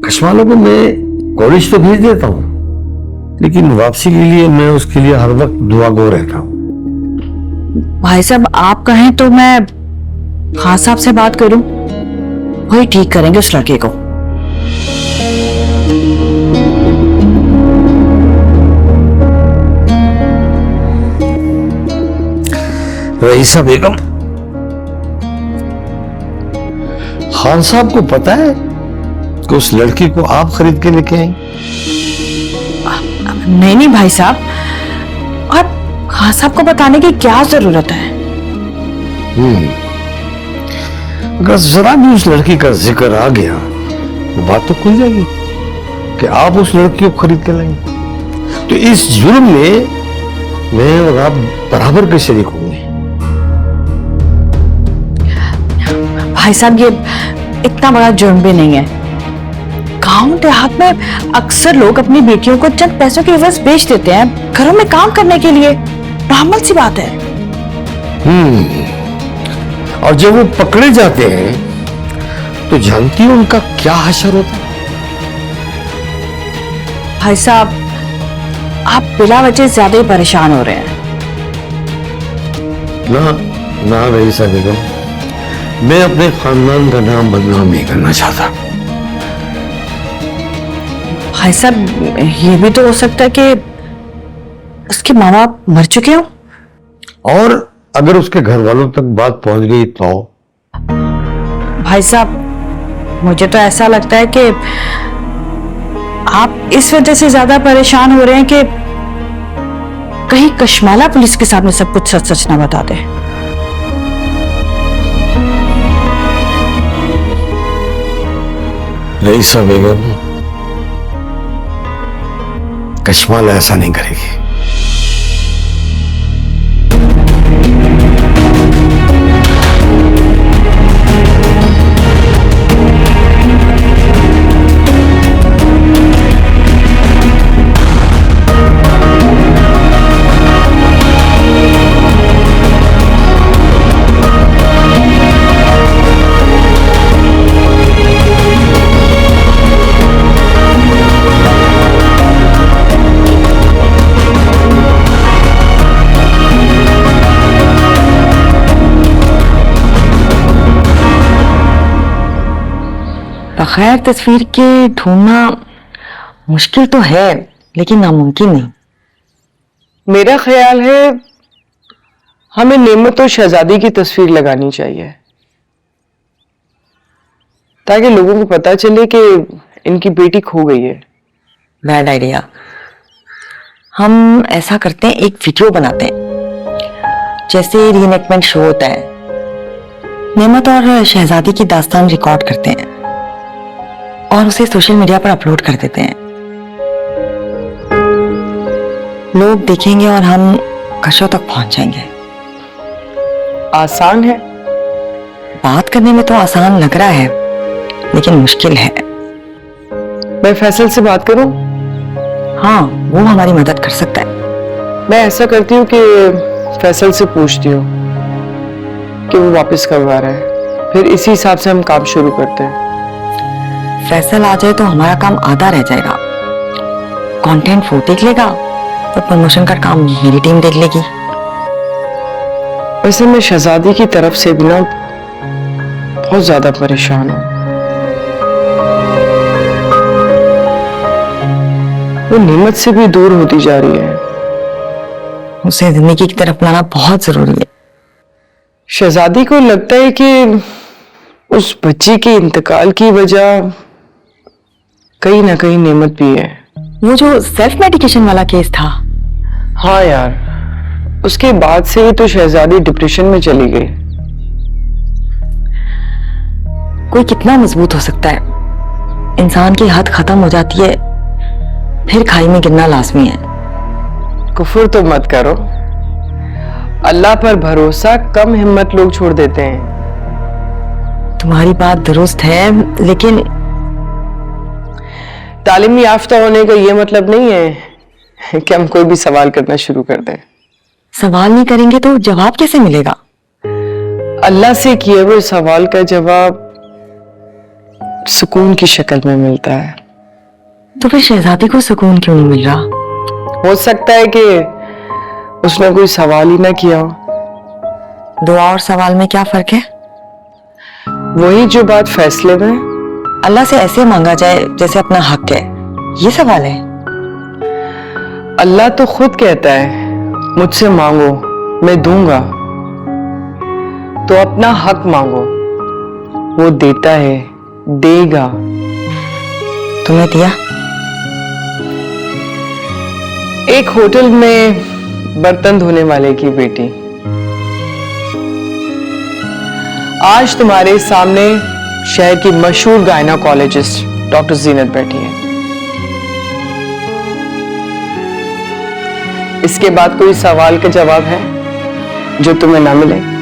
कश्मालों को मैं कॉलेज तो भेज देता हूँ, लेकिन वापसी के लिए मैं उसके लिए हर वक्त दुआगो रहता हूँ। भाई साहब आप कहें तो मैं खान साहब से बात करूं, वही ठीक करेंगे उस लड़के को। रईसा बेगम, खान साहब को पता है कि उस लड़की को आप खरीद के लेके आई? नहीं भाई साहब, और खान साहब को बताने की क्या जरूरत है? अगर जरा भी उस लड़की का जिक्र आ गया तो बात तो खुल जाएगी कि आप उस लड़की को खरीद के लाएंगे। तो इस जुर्म में मैं और आप बराबर के शरीक होंगे। भाई साहब ये इतना बड़ा जुर्म भी नहीं है। गांव देहात में अक्सर लोग अपनी बेटियों को चंद पैसों की एवज बेच देते हैं घरों में काम करने के लिए, नॉर्मल सी बात है। और जब वो पकड़े जाते हैं तो जानती हो उनका क्या हशर होता है? भाई साहब आप बिला वजह ज्यादा ही परेशान हो रहे हैं। ना ना रईसा बेगम, मैं अपने खानदान का नाम बदनाम नहीं करना चाहता। भाई साहब ये भी तो हो सकता है कि उसके माँ बाप मर चुके हो। और अगर उसके घर वालों तक बात पहुंच गई तो? भाई साहब मुझे तो ऐसा लगता है कि आप इस वजह से ज्यादा परेशान हो रहे हैं कि कहीं कश्माला पुलिस के सामने सब कुछ सच सच ना बता दे। रईसा बेगम, कश्माला ऐसा नहीं करेगी। बगैर तस्वीर के ढूंढना मुश्किल तो है लेकिन नामुमकिन नहीं। मेरा ख्याल है हमें नेमत और शहजादी की तस्वीर लगानी चाहिए ताकि लोगों को पता चले कि इनकी बेटी खो गई है। Bad idea. हम ऐसा करते हैं, एक वीडियो बनाते हैं, जैसे रीएनैक्टमेंट शो होता है। नेमत और शहजादी की दास्तान रिकॉर्ड करते हैं और उसे सोशल मीडिया पर अपलोड कर देते हैं। लोग देखेंगे और हम कशों तक पहुंच जाएंगे। आसान है? बात करने में तो आसान लग रहा है लेकिन मुश्किल है। मैं फैसल से बात करूं? हाँ, वो हमारी मदद कर सकता है। मैं ऐसा करती हूँ कि फैसल से पूछती हूँ कि वो वापस कब आ रहा है, फिर इसी हिसाब से हम काम शुरू करते हैं। फैसल आ जाए तो हमारा काम आधा रह जाएगा। कंटेंट वो देख लेगा और प्रमोशन का काम मेरी टीम देख लेगी। वैसे मैं शहजादी की तरफ से भी ना बहुत ज्यादा परेशान हूं। वो नेमत से भी दूर होती जा रही है। उसे जिंदगी की तरफ लाना बहुत जरूरी है। शहजादी को लगता है कि उस बच्ची के इंतकाल की वजह कहीं ना कहीं नेमत भी है। वो जो सेल्फ मेडिकेशन वाला केस था। हाँ यार, उसके बाद से ही तो शहजादी डिप्रेशन में चली गई। कोई कितना मजबूत हो सकता है, इंसान की हद खत्म हो जाती है फिर खाई में गिरना लाजमी है। कुफर तो मत करो, अल्लाह पर भरोसा कम हिम्मत लोग छोड़ देते हैं। तुम्हारी बात दुरुस्त है लेकिन तालीम याफ्ता होने का ये मतलब नहीं है कि हम कोई भी सवाल करना शुरू कर दें। सवाल नहीं करेंगे तो जवाब कैसे मिलेगा? अल्लाह से किए हुए सवाल का जवाब सुकून की शक्ल में मिलता है। तो फिर शहजादी को सुकून क्यों नहीं मिल रहा? हो सकता है कि उसने कोई सवाल ही ना किया हो। दुआ और सवाल में क्या फर्क है? वही जो बात फैसले में। अल्लाह से ऐसे मांगा जाए जैसे अपना हक है, ये सवाल है? अल्लाह तो खुद कहता है मुझसे मांगो मैं दूंगा, तो अपना हक मांगो, वो देता है, देगा। तुम्हें दिया? एक होटल में बर्तन धोने वाले की बेटी। आज तुम्हारे सामने शहर की मशहूर गायनोकोलॉजिस्ट डॉक्टर जीनत बैठी है। इसके बाद कोई सवाल का जवाब है जो तुम्हें ना मिले?